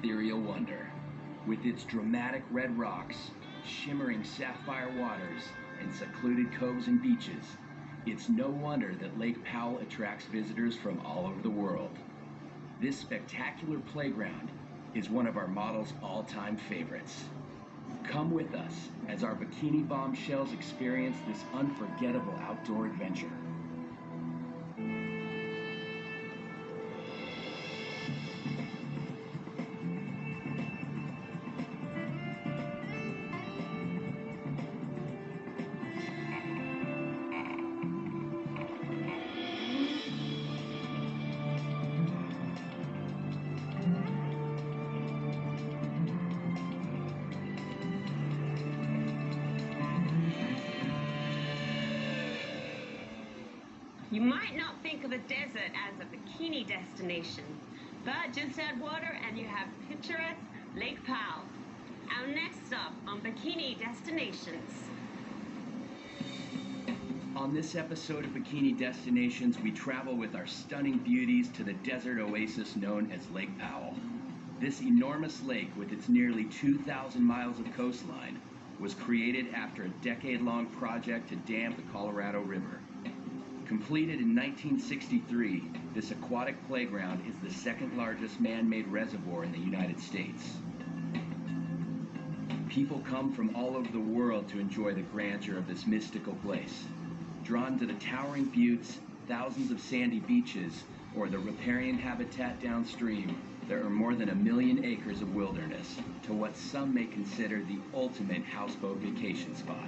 ethereal wonder. With its dramatic red rocks, shimmering sapphire waters, and secluded coves and beaches, it's no wonder that Lake Powell attracts visitors from all over the world. This spectacular playground is one of our model's all-time favorites. Come with us as our Bikini bombshells experience this unforgettable outdoor adventure. You might not think of the desert as a bikini destination, but just add water and you have picturesque Lake Powell. Our next stop on Bikini Destinations. On this episode of Bikini Destinations, we travel with our stunning beauties to the desert oasis known as Lake Powell. This enormous lake, with its nearly 2,000 miles of coastline, was created after a decade-long project to dam the Colorado River. Completed in 1963, this aquatic playground is the second largest man-made reservoir in the United States. People come from all over the world to enjoy the grandeur of this mystical place. Drawn to the towering buttes, thousands of sandy beaches, or the riparian habitat downstream, there are more than 1 million acres of wilderness to what some may consider the ultimate houseboat vacation spot.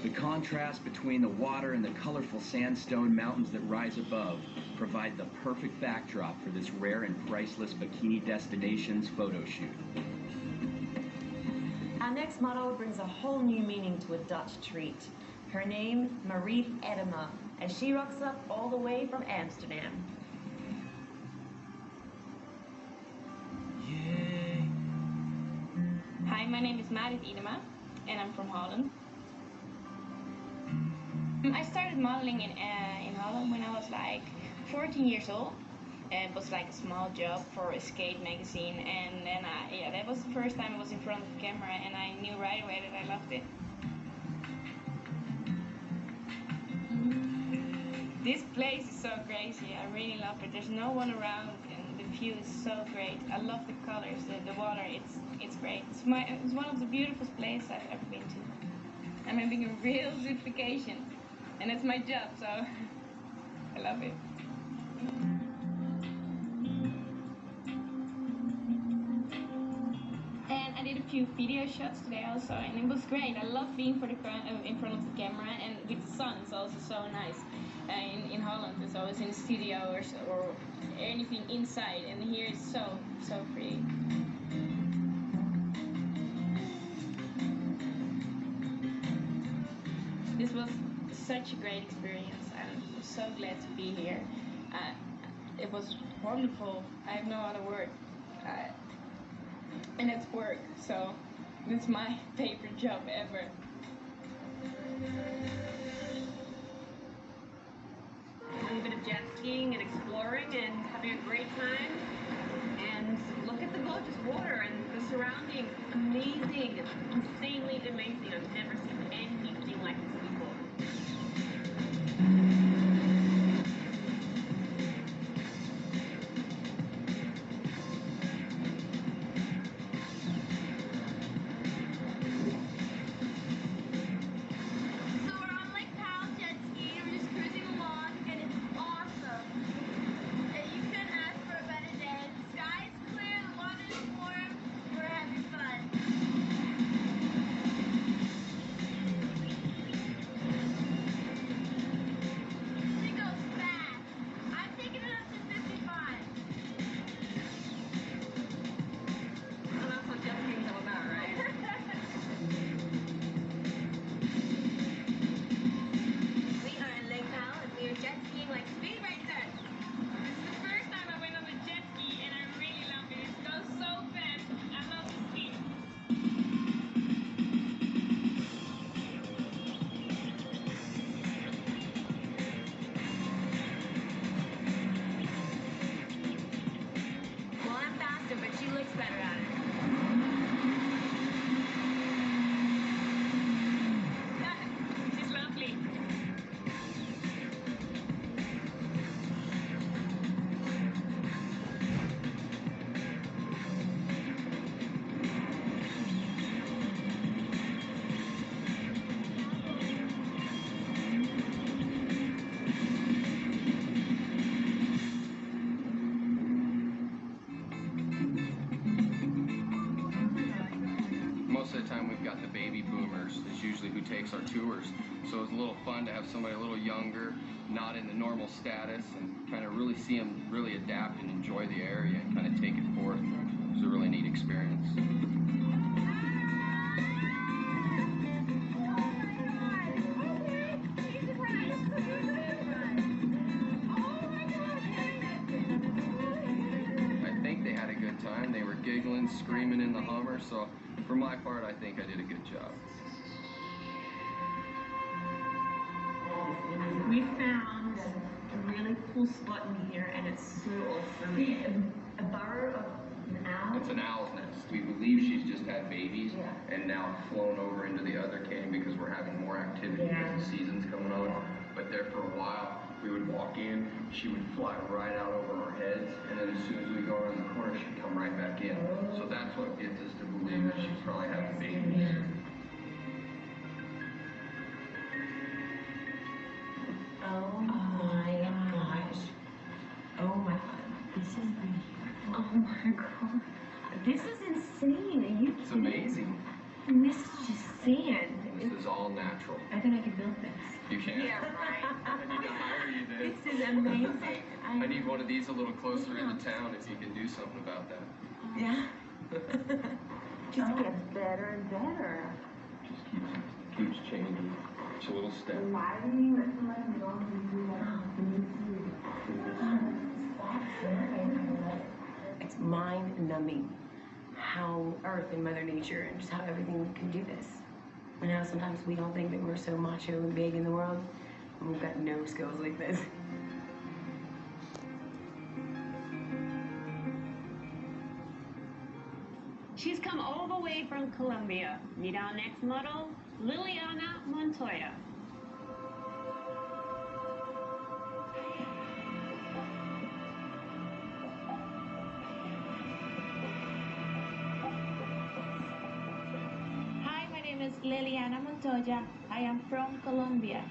The contrast between the water and the colorful sandstone mountains that rise above provide the perfect backdrop for this rare and priceless Bikini Destinations photo shoot. Our next model brings a whole new meaning to a Dutch treat. Her name, Mariet Edema, as she rocks up all the way from Amsterdam. Yay! Hi, my name is Mariet Edema, and I'm from Holland. I started modeling in Holland when I was like 14 years old. It was like a small job for a skate magazine, and then that was the first time I was in front of the camera, and I knew right away that I loved it. This place is so crazy. I really love it. There's no one around, and the view is so great. I love the colors, the water. It's great. It's one of the beautiful places I've ever been to. I'm having a real good vacation. And it's my job, so I love it. And I did a few video shots today also, and it was great. I love being in front of the camera, and with the sun, it's also so nice. In Holland, it's always in the studio or anything inside, and here it's so free. This was such a great experience. I'm so glad to be here. It was wonderful. I have no other word. And it's work, so it's my favorite job ever. A bit of jet skiing and exploring and having a great time. And look at the gorgeous water and the surroundings. Amazing, insanely amazing. I've never seen anything like this before. most of the time we've got the baby boomers is usually who takes our tours. So it's a little fun to have somebody a little younger, not in the normal status, and kind of really see them really adapt and enjoy the area and kind of take it forth. It's a really neat experience. I think they had a good time. They were giggling, screaming in the Hummer, so for my part, I think I did a good job. We found a really cool spot in here, and it's so awesome. A burrow of an owl. It's an owl's nest. We believe she's just had babies Yeah. and now flown over into the other canyon because we're having more activity as the season's coming on. But there for a while, we would walk in, she would fly right out over our heads, and then as soon as we go around the corner, she'd come right back in. So that's what gets us to believe that she's probably having babies. Oh my gosh. Oh my god. This is beautiful. Oh my god. This is insane. Are you It's amazing. And this is just sand. This is all natural. I think I could build this. You can. Yeah, right. I need to hire you then. This is amazing. I need one of these a little closer into town if you can do something about that. Yeah. Just gets better and better. Just keeps changing. It's a little step. It's mind-numbing how Earth and Mother Nature and just how everything can do this. I know sometimes we don't think that we're so macho and big in the world, and we've got no skills like this. She's come all the way from Colombia. Meet our next model, Liliana Montoya. Hi, my name is Liliana Montoya. I am from Colombia.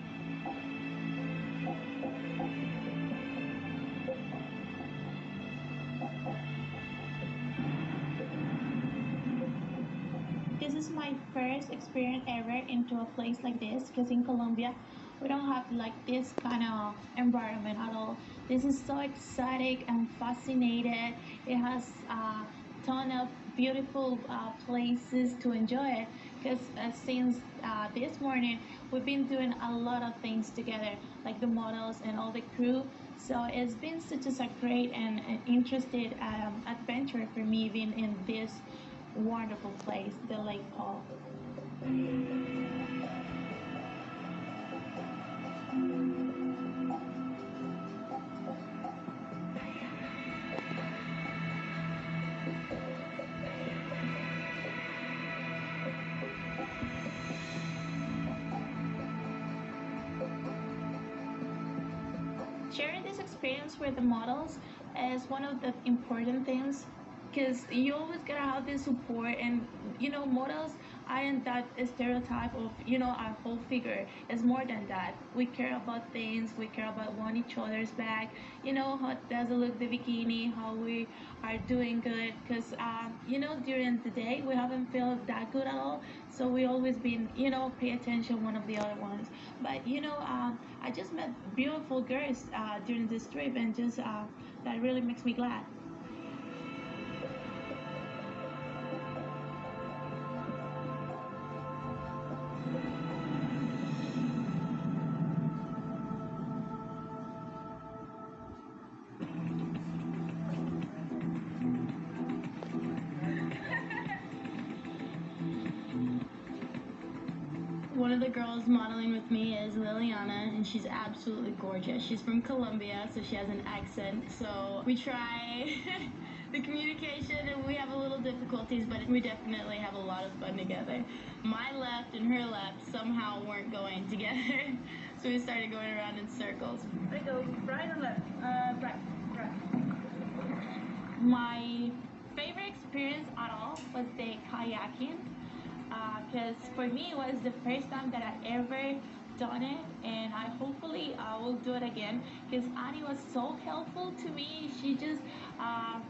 This is my first experience ever into a place like this, because in Colombia we don't have like this kind of environment at all. This is so exotic and fascinated. It has a ton of beautiful places to enjoy it, because since this morning we've been doing a lot of things together, like the models and all the crew. So it's been such a great and interesting adventure for me being in this wonderful place, the Lake Powell. Sharing this experience with the models is one of the important things, because you always gotta have this support, and models aren't that stereotype of our whole figure. It's more than that. We care about things, we care about one each other's back, how does it look, the bikini, how we are doing good, because during the day we haven't felt that good at all, so we always been pay attention one of the other ones. But I just met beautiful girls during this trip, and just that really makes me glad. One of the girls modeling with me is Liliana, and she's absolutely gorgeous. She's from Colombia, so she has an accent. So we try the communication, and we have a little difficulties, but we definitely have a lot of fun together. My left and her left somehow weren't going together, so we started going around in circles. I go right or left? Right. My favorite experience at all was the kayaking. Because for me it was the first time that I ever done it, and I will do it again, because Annie was so helpful to me. She just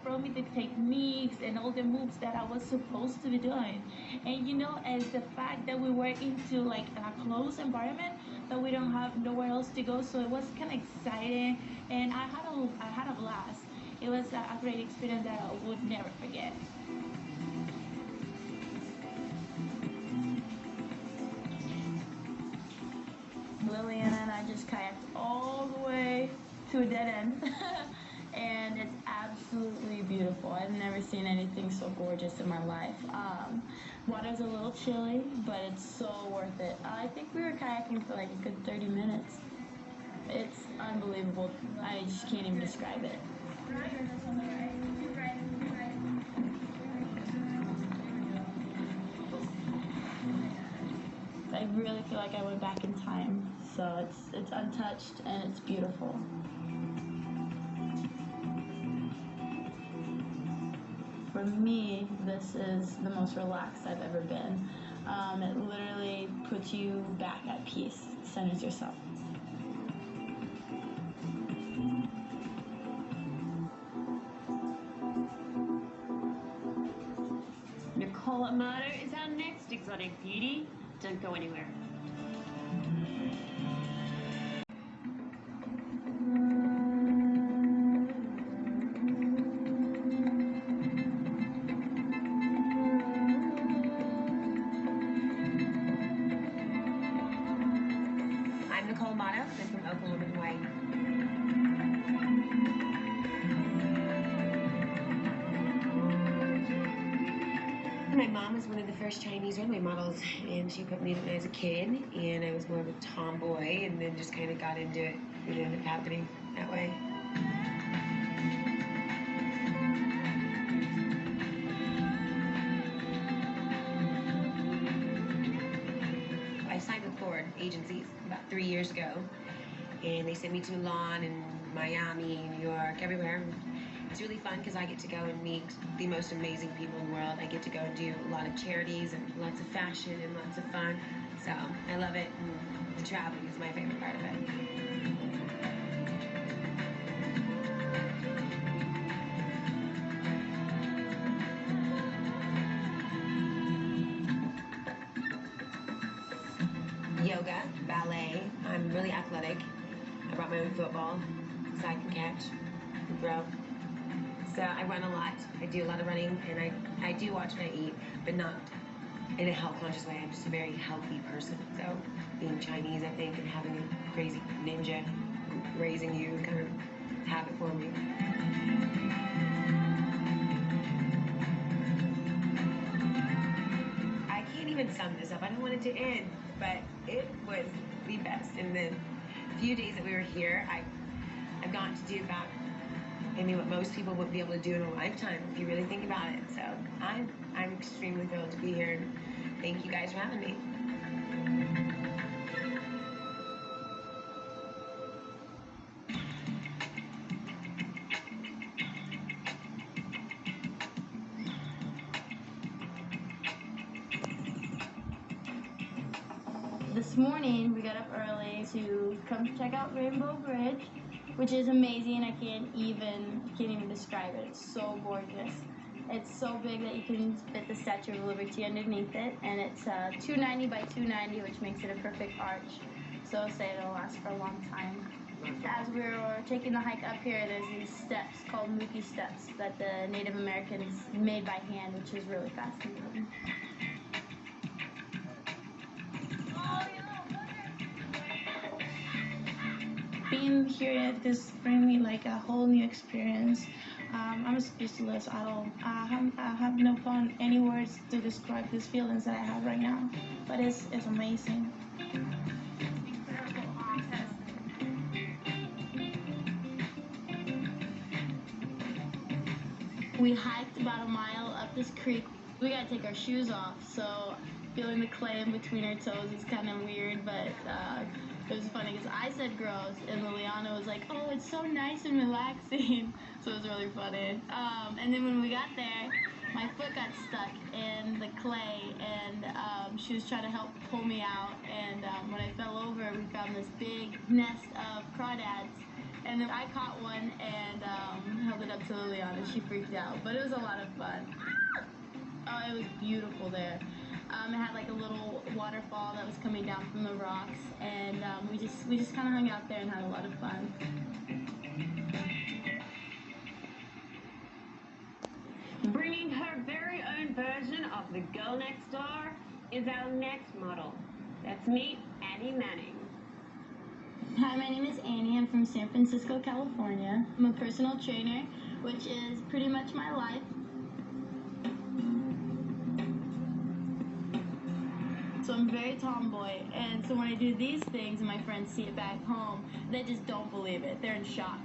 brought me the techniques and all the moves that I was supposed to be doing. And you know, as the fact that we were into like a closed environment, that we don't have nowhere else to go, so it was kind of exciting, and I had a blast. It was a great experience that I would never forget. Liliana and I just kayaked all the way to a dead end. And it's absolutely beautiful. I've never seen anything so gorgeous in my life. Water's a little chilly, but it's so worth it. I think we were kayaking for like a good 30 minutes. It's unbelievable. I just can't even describe it. I really feel like I went back in time. So it's untouched and it's beautiful. For me, this is the most relaxed I've ever been. It literally puts you back at peace, centers yourself. Nicole Amato is our next exotic beauty. Don't go anywhere. I'm Nicole Amato. I'm from Oklahoma, Hawaii. My mom was one of the first Chinese runway models, and she put me in it as a kid, and I was more of a tomboy, and then just kind of got into it. It ended up happening that way. I signed with Ford agencies about 3 years ago, and they sent me to Milan and Miami, New York, everywhere. It's really fun because I get to go and meet the most amazing people in the world. I get to go and do a lot of charities and lots of fashion and lots of fun. So I love it, and the traveling is my favorite part of it. Yoga, ballet. I'm really athletic. I brought my own football so I can catch and throw. So I run a lot. I do a lot of running, and I do watch what I eat, but not in a health conscious way. I'm just a very healthy person. So being Chinese, I think, and having a crazy ninja raising you is kind of a habit for me. I can't even sum this up. I don't want it to end, but it was the best. In the few days that we were here, I've gotten to do about what most people wouldn't be able to do in a lifetime if you really think about it. So I'm extremely thrilled to be here. Thank you guys for having me. This morning we got up early to come check out Rainbow Bridge, which is amazing. I can't even describe it. It's so gorgeous. It's so big that you can fit the Statue of Liberty underneath it, and it's 290 by 290, which makes it a perfect arch. So say it'll last for a long time. As we were taking the hike up here, there's these steps called Mookie steps that the Native Americans made by hand, which is really fascinating. Being here at this bring me like a whole new experience. I'm speechless at all. I have no fun any words to describe these feelings that I have right now, but it's amazing. We hiked about a mile up this creek. We gotta take our shoes off, so feeling the clay in between our toes is kind of weird, but it was funny because I said gross, and Liliana was like, oh, it's so nice and relaxing. So it was really funny. And then when we got there, my foot got stuck in the clay, and she was trying to help pull me out. And when I fell over, we found this big nest of crawdads. And then I caught one and held it up to Liliana. She freaked out, but it was a lot of fun. Oh, it was beautiful there. It had like a little waterfall that was coming down from the rocks, and we just kind of hung out there and had a lot of fun. Bringing her very own version of the girl next door is our next model. Let's meet Annie Manning. Hi, my name is Annie. I'm from San Francisco, California. I'm a personal trainer, which is pretty much my life. So I'm very tomboy, and so when I do these things and my friends see it back home, they just don't believe it. They're in shock.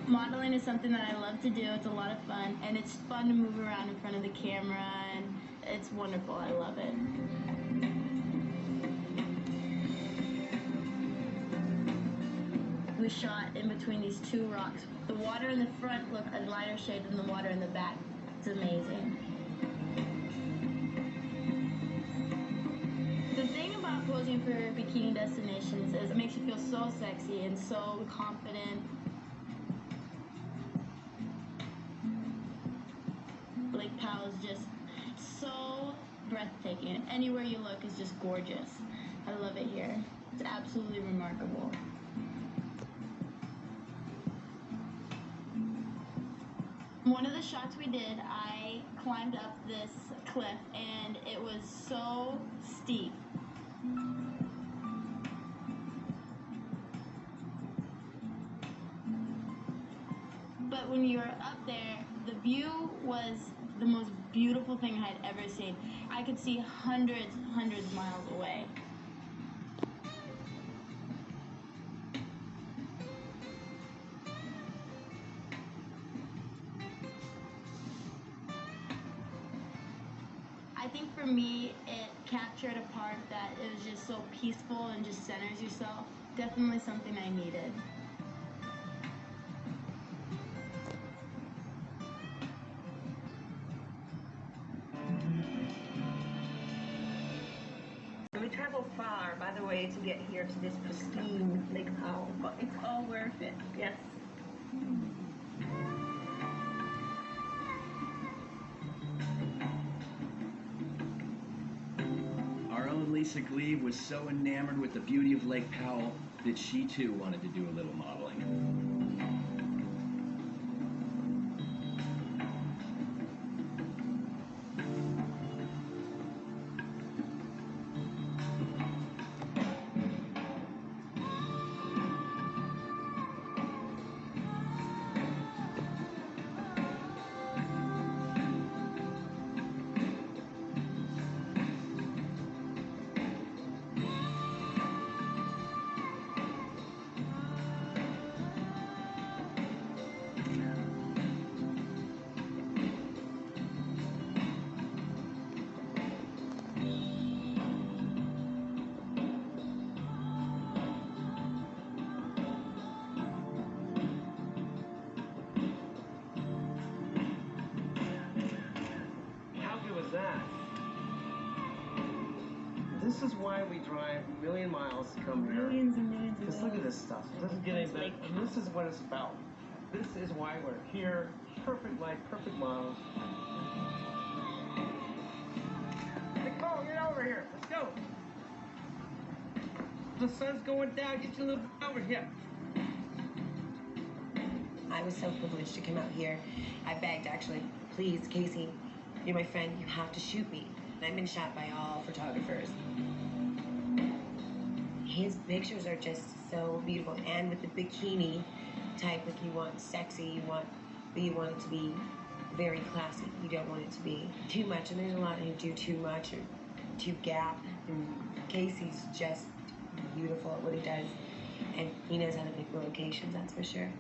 Modeling is something that I love to do. It's a lot of fun, and it's fun to move around in front of the camera, and it's wonderful. I love it. We shot in between these two rocks. The water in the front looked a lighter shade than the water in the back. It's amazing. The thing about posing for bikini destinations is it makes you feel so sexy and so confident. Lake Powell is just so breathtaking. Anywhere you look is just gorgeous. I love it here. It's absolutely remarkable. One of the shots we did, I climbed up this cliff and it was so steep. But when you were up there, the view was the most beautiful thing I had ever seen. I could see hundreds of miles away. I think for me, it captured a part that it was just so peaceful and just centers yourself. Definitely something I needed. We traveled far, by the way, to get here to this pristine Lake Powell, but it's all worth it, yes. Our own Lisa Gleave was so enamored with the beauty of Lake Powell that she too wanted to do a little modeling. This is why we drive a million miles to come here. Millions and millions of Just look at this stuff. It doesn't get any better. And this is what it's about. This is why we're here. Perfect life, perfect models. Hey, Cole, get over here. Let's go. The sun's going down. Get your little over here. I was so privileged to come out here. I begged, actually, please, Casey, you're my friend, you have to shoot me. And I've been shot by all photographers. His pictures are just so beautiful. And with the bikini type, like you want sexy, but you want it to be very classy. You don't want it to be too much. And there's a lot who do too much or too gap. And Casey's just beautiful at what he does. And he knows how to pick the locations, that's for sure.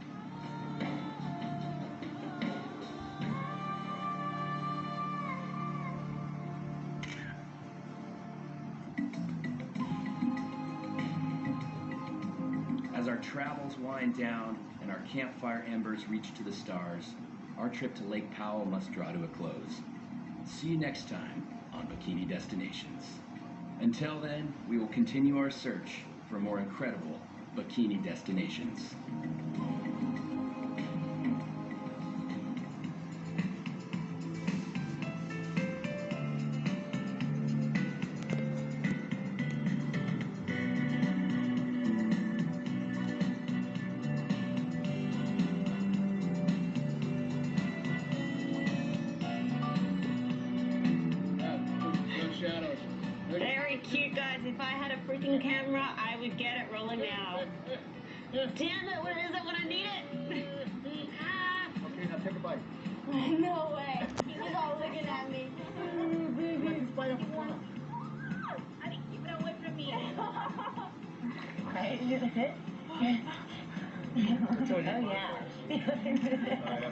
As our travels wind down and our campfire embers reach to the stars, our trip to Lake Powell must draw to a close. See you next time on on Bikini Destinations. Until then, we will continue our search for more incredible bikini destinations. Very cute, guys. If I had a freaking camera, I would get it rolling now. Damn it, where is it when I need it? Okay, now take a bite. No way. He was all looking at me. Honey, keep it away from me. Oh, yeah.